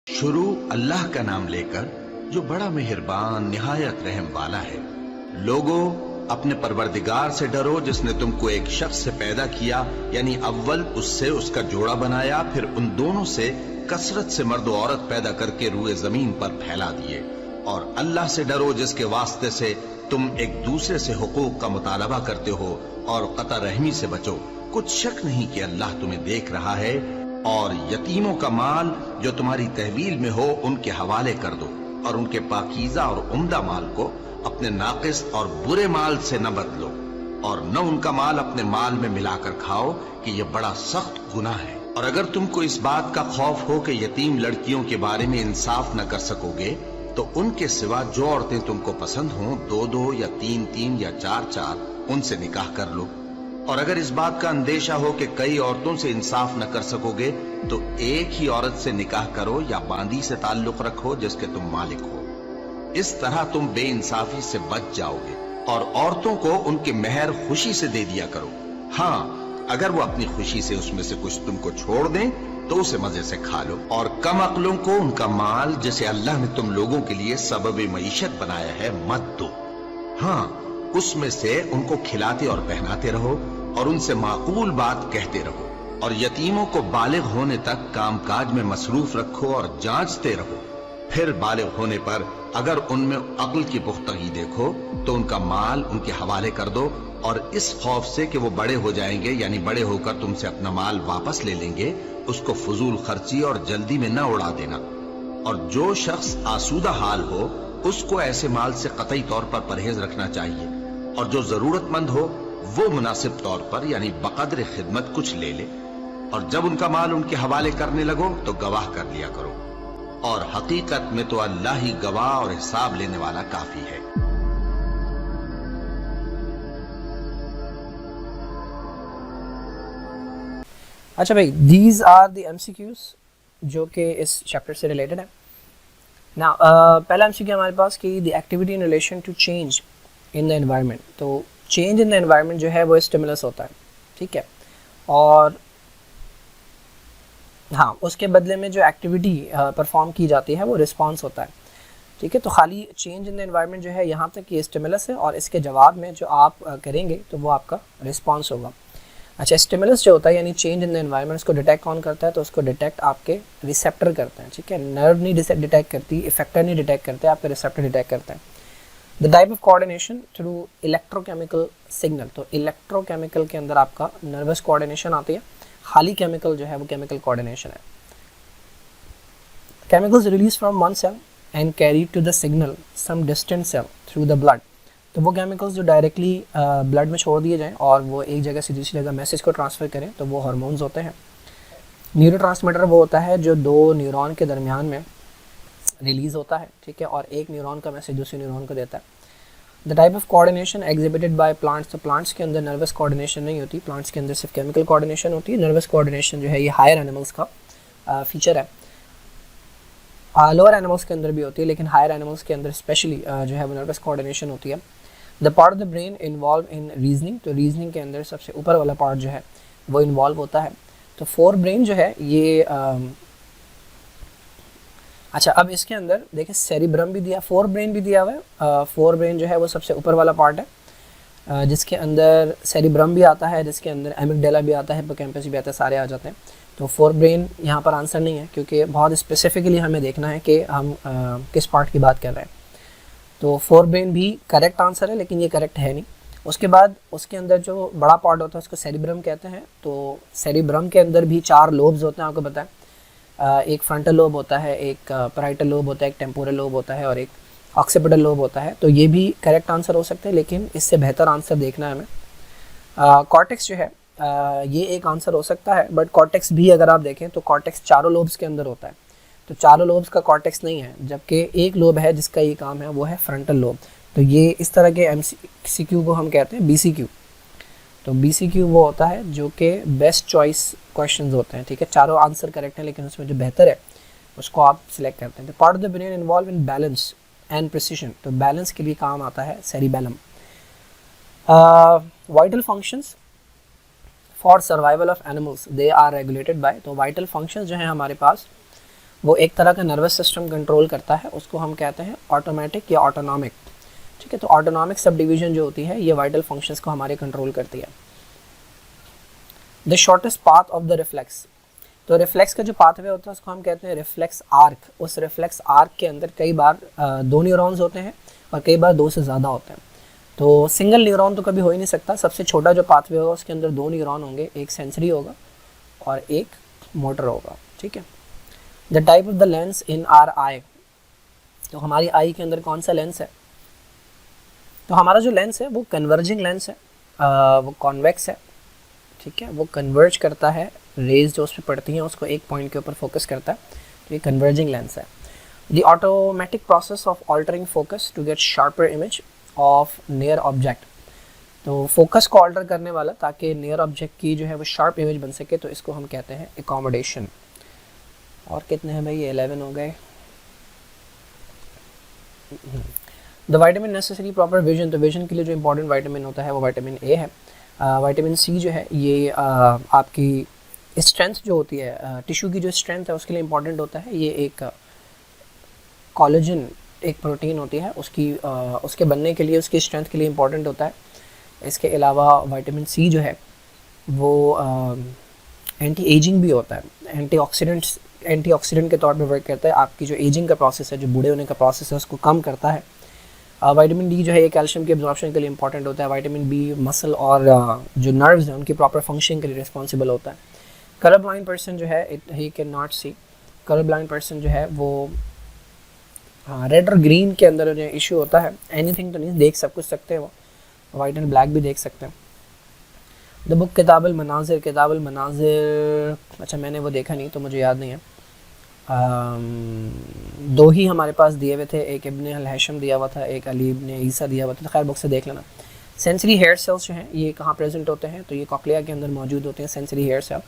शुरू अल्लाह का नाम लेकर जो बड़ा मेहरबान निहायत रहम वाला है। लोगों, अपने परवरदिगार से डरो जिसने तुमको एक शख्स से पैदा किया, यानी अव्वल उससे उसका जोड़ा बनाया, फिर उन दोनों से कसरत से मर्द औरत पैदा करके रूए जमीन पर फैला दिए। और अल्लाह से डरो जिसके वास्ते से तुम एक दूसरे से हुकूक का मुतालबा करते हो, और कता रहमी से बचो। कुछ शक नहीं कि अल्लाह तुम्हें देख रहा है। और यतीमों का माल जो तुम्हारी तहवील में हो उनके हवाले कर दो, और उनके पाकीज़ा और उम्दा माल को अपने नाकिस और बुरे माल से न बदलो, और न उनका माल अपने माल में मिलाकर खाओ कि यह बड़ा सख्त गुनाह है। और अगर तुमको इस बात का खौफ हो कि यतीम लड़कियों के बारे में इंसाफ न कर सकोगे, तो उनके सिवा जो औरतें तुमको पसंद हों, 2-2 या 3-3 या 4-4, उनसे निकाह कर लो। और अगर इस बात का अंदेशा हो कि कई औरतों से इंसाफ न कर सकोगे, तो एक ही औरत से निकाह करो या बांदी से ताल्लुक रखो जिसके तुम मालिक हो। इस तरह तुम बेइंसाफी से बच जाओगे। और औरतों को उनके मेहर खुशी से दे दिया करो। हाँ, अगर वो अपनी खुशी से उसमें से कुछ तुमको छोड़ दें तो उसे मजे से खा लो। और कम अक्लों को उनका माल जिसे अल्लाह ने तुम लोगों के लिए सबब मईशत बनाया है मत दो। हाँ, उसमें से उनको खिलाते और पहनाते रहो, और उनसे माकूल बात कहते रहो। और यतीमों को बालिग होने तक कामकाज में मसरूफ रखो और जांचते रहो। फिर बालिग होने पर अगर उनमें अक्ल की पुख्तगी देखो तो उनका माल उनके हवाले कर दो, और इस खौफ से कि वो बड़े हो जाएंगे, यानी बड़े होकर तुमसे अपना माल वापस ले लेंगे, उसको फजूल खर्ची और जल्दी में न उड़ा देना। और जो शख्स आसूदा हाल हो उसको ऐसे माल से कतई तौर पर परहेज रखना चाहिए। और जो जरूरतमंद हो वो मुनासिब तौर पर यानी बकदर खिदमत कुछ ले ले। और जब उनका माल उनके हवाले करने लगो तो गवाह कर लिया करो। और हकीकत में तो अल्लाह ही गवाह और हिसाब लेने वाला काफी है। अच्छा भाई, दीज आर द एमसीक्यूज जो कि इस चैप्टर से रिलेटेड है ना। पहला एमसीक्यू हमारे पास कि the activity in relation to change in the environment. तो चेंज इन द एनवायरनमेंट जो है वो स्टिमुलस होता है, ठीक है। और हाँ, उसके बदले में जो एक्टिविटी परफॉर्म की जाती है वो रिस्पांस होता है, ठीक है। तो खाली चेंज इन द एनवायरनमेंट जो है यहाँ तक ये स्टिमुलस है, और इसके जवाब में जो आप करेंगे तो वो आपका रिस्पांस होगा। अच्छा, स्टिमुलस जो होता है यानी चेंज इन द एनवायरनमेंट, उसको डिटेक्ट कौन करता है? तो उसको डिटेक्ट आपके रिसेप्टर करते हैं, ठीक है। नर्व नहीं डिटेक्ट करती, इफेक्टर नहीं डिटेक्ट करते, आपके रिसेप्टर डिटेक्ट करते हैं। The type of coordination through electrochemical signal. तो इलेक्ट्रोकेमिकल के अंदर आपका नर्वस कोऑर्डिनेशन आती है, खाली केमिकल जो है वो केमिकल कोऑर्डिनेशन है। Chemicals release from one cell and carry to the signal some distant cell through the blood. तो वो केमिकल्स जो डायरेक्टली ब्लड में छोड़ दिए जाएं और वो एक जगह से दूसरी जगह मैसेज को ट्रांसफ़र करें, तो वो हार्मोन्स होते हैं। न्यूरोट्रांसमीटर वो होता है जो दो न्यूरॉन के दरमियान में रिलीज़ होता है, ठीक है, और एक न्यूरॉन का मैसेज दूसरे न्यूरॉन को देता है। The type of coordination exhibited by plants. तो प्लांट्स के अंदर नर्वस कोऑर्डिनेशन नहीं होती, प्लांट्स के अंदर सिर्फ केमिकल कोऑर्डिनेशन होती है। नर्वस कोऑर्डिनेशन जो है ये हायर एनिमल्स का फीचर है। लोअर एनिमल्स के अंदर भी होती है, लेकिन हायर एनिमल्स के अंदर स्पेशली जो है वो नर्वस कोऑर्डिनेशन होती है। The part of the brain involve in reasoning. तो रीजनिंग के अंदर सबसे ऊपर वाला पार्ट जो है वो इन्वॉल्व होता है। तो फोर ब्रेन जो है ये अच्छा, अब इसके अंदर देखिए सेरिब्रम भी दिया, फोर ब्रेन भी दिया हुआ है। फोर ब्रेन जो है वो सबसे ऊपर वाला पार्ट है, जिसके अंदर सेरिब्रम भी आता है, जिसके अंदर एमिगडाला भी आता है, हिप्पोकैम्पस भी आता है, सारे आ जाते हैं। तो फोर ब्रेन यहाँ पर आंसर नहीं है, क्योंकि बहुत स्पेसिफिकली हमें देखना है कि हम किस पार्ट की बात कर रहे हैं। तो फोर ब्रेन भी करेक्ट आंसर है, लेकिन ये करेक्ट है नहीं। उसके बाद उसके अंदर जो बड़ा पार्ट होता है उसको सेरिब्रम कहते हैं। तो सेरिब्रम के अंदर भी 4 लोब्स होते हैं, आपको पता है। एक फ्रंटल लोब होता है, एक पैराइटल लोब होता है, एक टेम्पोरल लोब होता है, और एक ऑक्सीपिटल लोब होता है। तो ये भी करेक्ट आंसर हो सकते हैं, लेकिन इससे बेहतर आंसर देखना है हमें। कॉर्टेक्स जो है ये एक आंसर हो सकता है, बट कॉर्टेक्स भी अगर आप देखें तो कॉर्टेक्स चारों लोब्स के अंदर होता है। तो चारों लोब्स का कॉर्टेक्स नहीं है, जबकि एक लोब है जिसका ये काम है, वो है फ्रंटल लोब। तो ये इस तरह के एमसीक्यू को हम कहते हैं बीसीक्यू। तो बीसीक्यू वो होता है जो कि बेस्ट चॉइस क्वेश्चंस होते हैं, ठीक है। चारों आंसर करेक्ट हैं, लेकिन उसमें जो बेहतर है उसको आप सिलेक्ट करते हैं। तो part of the brain involve in balance and precision. तो बैलेंस के लिए काम आता है cerebellum. Vital functions for survival of animals they are regulated by. तो वाइटल फंक्शंस जो हैं हमारे पास वो एक तरह का नर्वस सिस्टम कंट्रोल करता है, उसको हम कहते हैं ऑटोमेटिक या ऑटोनॉमिक। ठीक है, तो ऑटोनॉमिक सब डिवीजन जो होती है ये वाइटल फंक्शंस को हमारे कंट्रोल करती है। The shortest path of the reflex, तो रिफ्लेक्स का जो पाथवे होता है उसको हम कहते हैं रिफ्लेक्स आर्क। उस रिफ्लेक्स आर्क के अंदर कई बार 2 न्यूरॉन्स होते हैं और कई बार 2 से ज़्यादा होते हैं। तो सिंगल न्यूरॉन तो कभी हो ही नहीं सकता, सबसे छोटा जो पाथवे होगा उसके अंदर 2 न्यूरॉन होंगे, एक सेंसरी होगा और एक मोटर होगा। ठीक है, the type of the lens in are आई, तो हमारी आई के अंदर कौन सा लेंस है? तो हमारा जो लेंस है वो कन्वर्जिंग लेंस है, वो कॉन्वेक्स है। ठीक है, वो कन्वर्ज करता है, रेज जो उस पर पड़ती हैं उसको एक पॉइंट के ऊपर फोकस करता है, तो ये कन्वर्जिंग लेंस है। The automatic process of altering focus to get sharper image of near object, तो फोकस को ऑल्टर करने वाला ताकि नियर ऑब्जेक्ट की जो है वो शार्प इमेज बन सके, तो इसको हम कहते हैं एकोमोडेशन। और कितने हैं भाई? ये 11 हो गए। The vitamin necessary proper vision, तो विजन के लिए जो इंपॉर्टेंट वाइटामिन होता है वो वाइटामिन ए है। वाइटामिन सी जो है ये आपकी स्ट्रेंथ जो होती है, टिश्यू की जो स्ट्रेंथ है उसके लिए इम्पॉर्टेंट होता है। ये एक कोलेजन एक प्रोटीन होती है, उसके बनने के लिए, उसकी स्ट्रेंथ के लिए इम्पॉर्टेंट होता है। इसके अलावा वाइटामिन सी जो है वो एंटी एजिंग भी होता है, एंटीऑक्सीडेंट के तौर पे वर्क करता है। आपकी जो एजिंग का प्रोसेस है, जो बूढ़े होने का प्रोसेस है, उसको कम करता है। वाइटामिन डी जो है ये कैल्शियम की एब्जॉर्प्शन के लिए इंपॉर्टेंट होता है। वाइटामिन बी मसल और जो नर्व्स हैं उनकी प्रॉपर फंक्शनिंग के लिए रिस्पॉन्सिबल होता है। कलर ब्लाइंड पर्सन जो है he can not see, colour blind person जो है वो रेड और ग्रीन के अंदर जो इशू होता है, एनीथिंग तो नहीं देख सब कुछ सकते हैं, वो वाइट एंड ब्लैक भी देख सकते हैं। द बुक किताबुल मनाजिर, किताबुल मनाजिर, अच्छा मैंने वो देखा नहीं तो मुझे याद नहीं है। 2 ही हमारे पास दिए हुए थे, एक इब्न अल हैशम दिया हुआ था, एक अली इब्न ईसा दिया हुआ था, तो खैर बुक से देख लेना। सेंसरी हेयर सेल्स जो हैं ये कहाँ प्रेजेंट होते हैं? तो ये कॉक्लिया के अंदर मौजूद होते हैं सेंसरी हेयर सेल,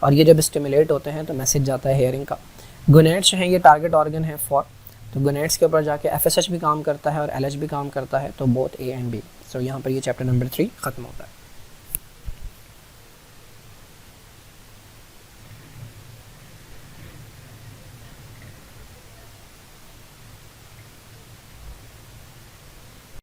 और ये जब स्टिमुलेट होते हैं तो मैसेज जाता है हेयरिंग का। गोनेट्स जो हैं ये टारगेट ऑर्गन है फॉर, तो गोनेट्स के ऊपर जाके FSH भी काम करता है और LH भी काम करता है, तो बोथ A एंड B। सो यहाँ पर ये चैप्टर नंबर 3 ख़त्म होता है।